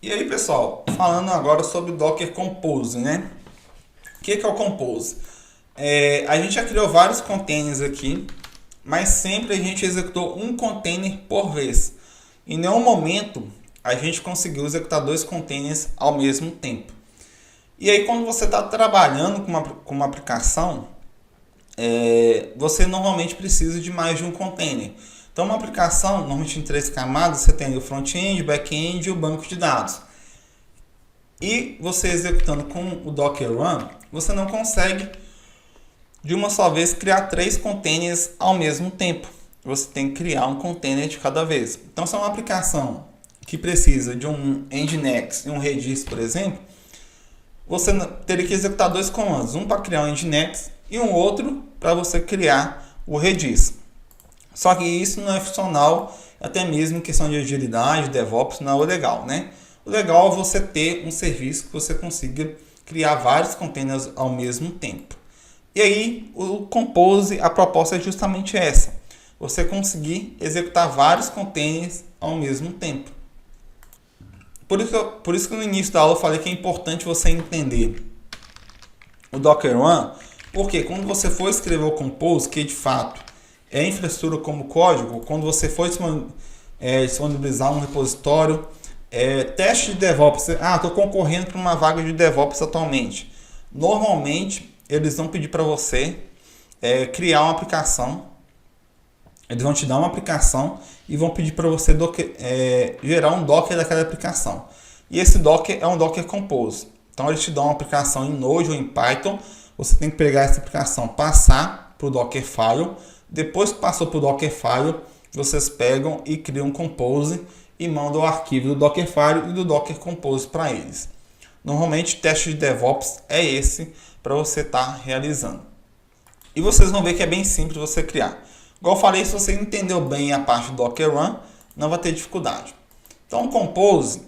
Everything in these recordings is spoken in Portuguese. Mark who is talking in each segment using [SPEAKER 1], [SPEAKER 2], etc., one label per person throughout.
[SPEAKER 1] E aí, pessoal, falando agora sobre o Docker Compose, né? O que é o Compose? A gente já criou vários containers aqui, mas sempre a gente executou um container por vez. Em nenhum momento a gente conseguiu executar dois containers ao mesmo tempo. E aí, quando você está trabalhando com uma aplicação, você normalmente precisa de mais de um container. Então, uma aplicação, normalmente em três camadas, você tem o front-end, o back-end e o banco de dados. E você executando com o Docker Run, você não consegue de uma só vez criar três containers ao mesmo tempo. Você tem que criar um container de cada vez. Então, se é uma aplicação que precisa de um Nginx e um Redis, por exemplo, você teria que executar dois comandos, um para criar um Nginx e um outro para você criar o Redis. Só que isso não é funcional, até mesmo em questão de agilidade, DevOps, não é o legal, né? O legal é você ter um serviço que você consiga criar vários containers ao mesmo tempo. E aí, o Compose, a proposta é justamente essa. Você conseguir executar vários containers ao mesmo tempo. Por isso que no início da aula eu falei que é importante você entender o Docker Run, porque quando você for escrever o Compose, que de fato é infraestrutura como código, quando você for disponibilizar um repositório, teste de DevOps, estou concorrendo para uma vaga de DevOps atualmente. Normalmente, eles vão pedir para você criar uma aplicação. Eles vão te dar uma aplicação e vão pedir para você gerar um Docker daquela aplicação. E esse Docker é um Docker Compose. Então, eles te dão uma aplicação em Node ou em Python. Você tem que pegar essa aplicação, passar para o Dockerfile. Depois que passou para o Dockerfile, vocês pegam e criam um Compose e mandam o arquivo do Dockerfile e do Docker Compose para eles. Normalmente, o teste de DevOps é esse para você estar realizando. E vocês vão ver que é bem simples você criar. Igual eu falei, se você entendeu bem a parte do Docker Run, não vai ter dificuldade. Então, o Compose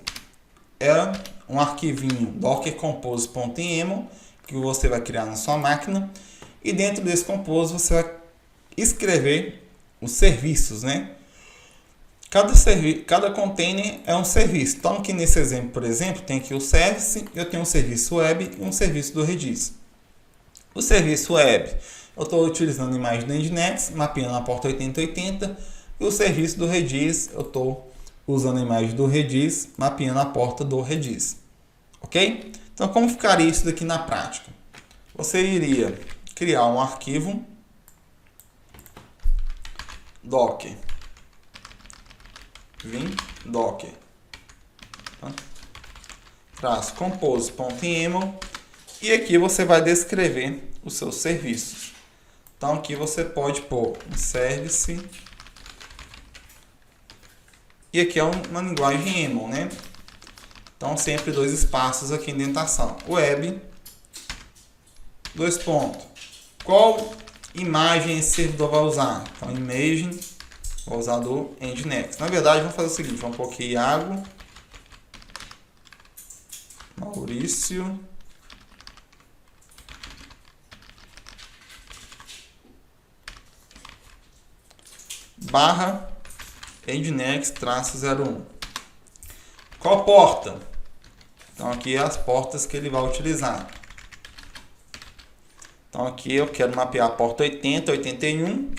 [SPEAKER 1] é um arquivinho dockercompose.yaml que você vai criar na sua máquina. E dentro desse Compose você vai escrever os serviços, né? Cada container é um serviço. Então, aqui nesse exemplo, por exemplo, tem aqui o service, eu tenho um serviço web e um serviço do Redis. O serviço web, eu estou utilizando a imagem do Nginx, mapeando a porta 8080, e o serviço do Redis, eu estou usando a imagem do Redis, mapeando a porta do Redis. Ok? Então, como ficaria isso daqui na prática? Você iria criar um arquivo docker vim docker traço compose.yaml e aqui você vai descrever os seus serviços. Então aqui você pode pôr um service e aqui é uma linguagem YAML, né? Então sempre dois espaços aqui em indentação. Web, dois pontos. Qual imagem esse servidor vai usar? Então imagem, vou usar do Nginx. Na verdade vamos fazer o seguinte, vamos pôr aqui Iago, Maurício, barra Nginx-01. Qual porta? Então aqui é as portas que ele vai utilizar. Então aqui eu quero mapear a porta 80, 81,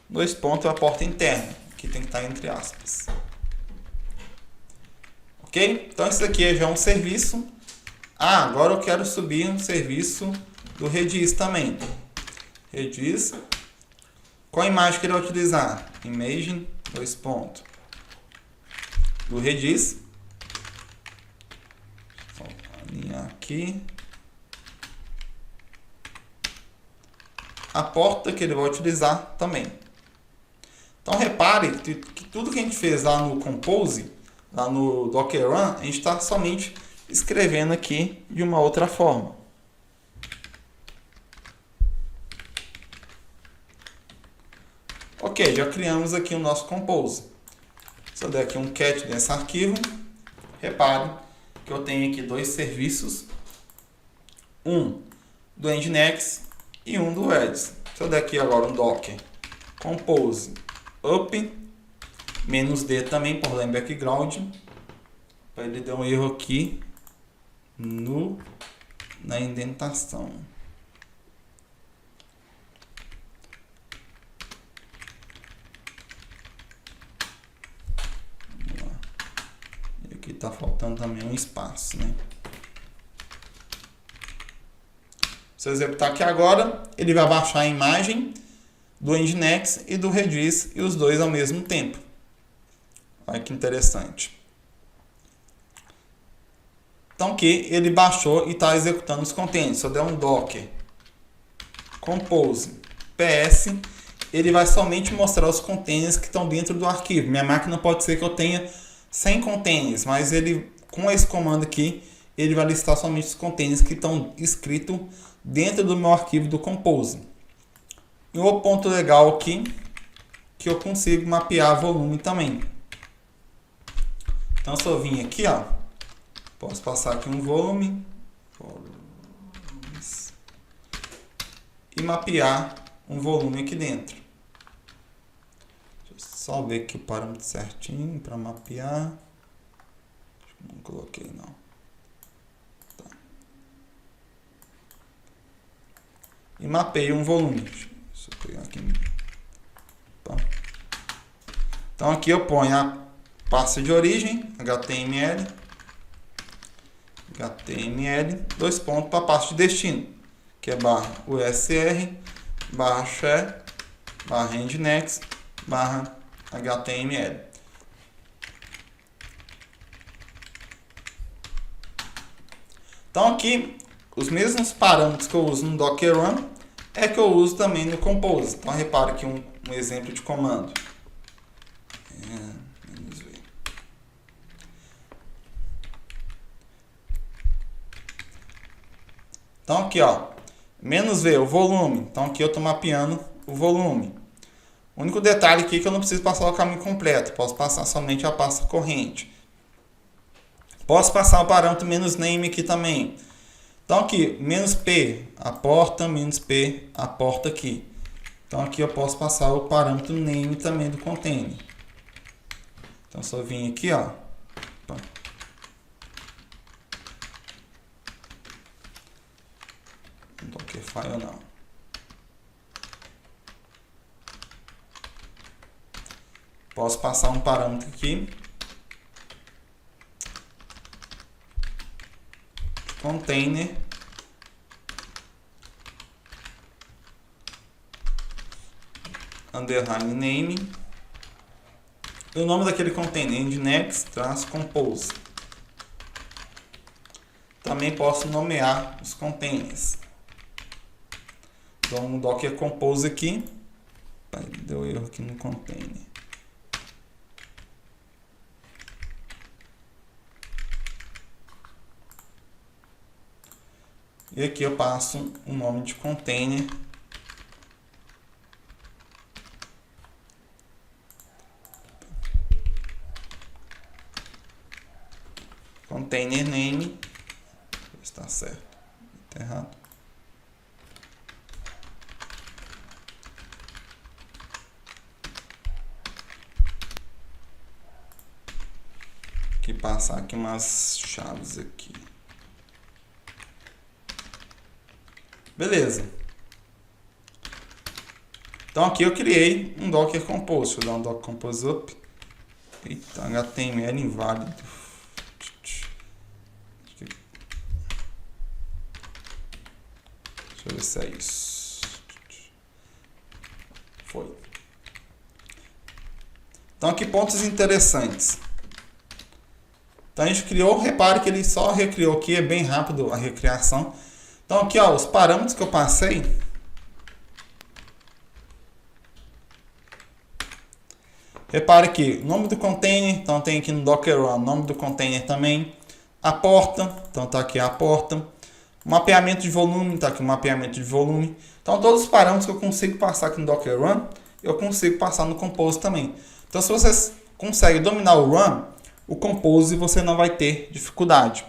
[SPEAKER 1] dois pontos a porta interna, que tem que estar entre aspas. Ok? Então isso aqui já é um serviço. Agora eu quero subir um serviço do Redis também. Redis. Qual imagem que ele vai utilizar? Imagine, dois pontos. Do Redis. Vou alinhar aqui. A porta que ele vai utilizar também. Então repare que tudo que a gente fez lá no Compose, lá no Docker Run, a gente está somente escrevendo aqui de uma outra forma. Ok, já criamos aqui o nosso Compose. Se eu der aqui um cat nesse arquivo, repare que eu tenho aqui dois serviços, um do Nginx e um do Redis. Se eu der aqui agora um docker compose up -d também por lembra background, Ele deu um erro aqui na indentação. Vamos lá. E aqui tá faltando também um espaço, né? Se eu executar aqui agora, ele vai baixar a imagem do Nginx e do Redis, e os dois ao mesmo tempo. Olha que interessante. Então aqui ele baixou e está executando os containers. Se eu der um docker compose ps, ele vai somente mostrar os containers que estão dentro do arquivo. Minha máquina pode ser que eu tenha 100 containers, mas ele, com esse comando aqui, ele vai listar somente os containers que estão escritos dentro do meu arquivo do compose. E outro ponto legal aqui, que eu consigo mapear volume também. Então se eu vim aqui, ó, posso passar aqui um volume e mapear um volume aqui dentro. Deixa eu só ver aqui o parâmetro certinho para mapear. Não coloquei não. Tá. E mapeio um volume. Deixa eu pegar aqui. Então aqui eu ponho a pasta de origem, HTML, dois pontos para a pasta de destino, que é barra usr, barra share, barra nginx, barra HTML. Então aqui, os mesmos parâmetros que eu uso no Docker Run, é que eu uso também no Compose. Então repare aqui um exemplo de comando. Então aqui, ó, -v, o volume. Então aqui eu estou mapeando o volume. O único detalhe aqui é que eu não preciso passar o caminho completo. Posso passar somente a pasta corrente. Posso passar o parâmetro -name aqui também. Então aqui, -p, a porta, -p, a porta aqui. Então aqui eu posso passar o parâmetro name também do container. Então só vim aqui, ó. Dockerfile não. Posso passar um parâmetro aqui. Container. Underline name. E o nome daquele container, nginx-compose. Também posso nomear os containers. Então, no Docker Compose aqui, deu erro aqui no container. E aqui eu passo o nome de container. Container name. Está certo. Está errado. Aqui passar aqui umas chaves aqui. Beleza. Então aqui eu criei um Docker Compose. Deixa eu dar um Docker Compose up. Eita, HTML inválido. Deixa eu ver se é isso. Foi. Então aqui pontos interessantes. Então a gente criou, repare que ele só recriou aqui, é bem rápido a recriação. Então aqui, ó, os parâmetros que eu passei. Repare aqui, nome do container, então tem aqui no Docker Run, nome do container também. A porta, então tá aqui a porta. O mapeamento de volume, tá aqui o mapeamento de volume. Então todos os parâmetros que eu consigo passar aqui no Docker Run, eu consigo passar no Compose também. Então se você consegue dominar o Run, o Compose você não vai ter dificuldade.